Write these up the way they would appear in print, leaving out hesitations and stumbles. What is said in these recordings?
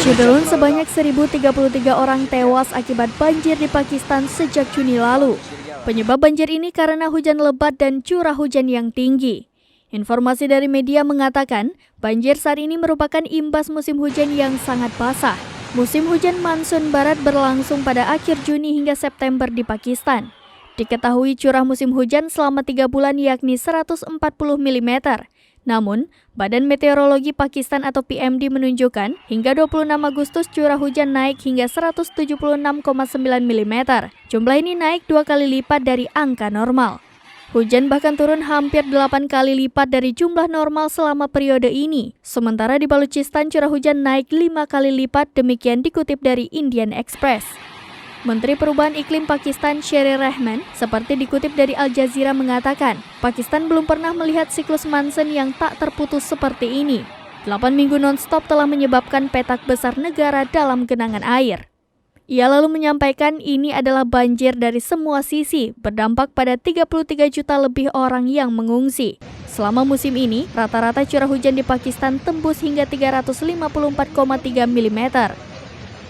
Syederun sebanyak 1.033 orang tewas akibat banjir di Pakistan sejak Juni lalu. Penyebab banjir ini karena hujan lebat dan curah hujan yang tinggi. Informasi dari media mengatakan, banjir saat ini merupakan imbas musim hujan yang sangat basah. Musim hujan monsun barat berlangsung pada akhir Juni hingga September di Pakistan. Diketahui curah musim hujan selama 3 bulan yakni 140 mm. Namun, Badan Meteorologi Pakistan atau PMD menunjukkan hingga 26 Agustus curah hujan naik hingga 176,9 mm. Jumlah ini naik 2 kali lipat dari angka normal. Hujan bahkan turun hampir 8 kali lipat dari jumlah normal selama periode ini. Sementara di Balochistan curah hujan naik 5 kali lipat, demikian dikutip dari Indian Express. Menteri Perubahan Iklim Pakistan Sherry Rehman seperti dikutip dari Al Jazeera mengatakan, Pakistan belum pernah melihat siklus monsun yang tak terputus seperti ini. 8 minggu non-stop telah menyebabkan petak besar negara dalam genangan air. Ia lalu menyampaikan ini adalah banjir dari semua sisi, berdampak pada 33 juta lebih orang yang mengungsi. Selama musim ini, rata-rata curah hujan di Pakistan tembus hingga 354,3 mm.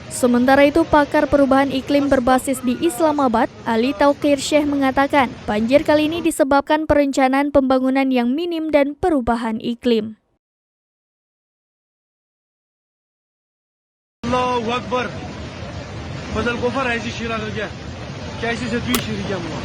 Sementara itu, pakar perubahan iklim berbasis di Islamabad, Ali Tauqir Sheikh mengatakan, banjir kali ini disebabkan perencanaan pembangunan yang minim dan perubahan iklim. Allahu Akbar. Fazal Gofar ऐसी शिरा कर गया कैसे से दुई शिरी क्या हुआ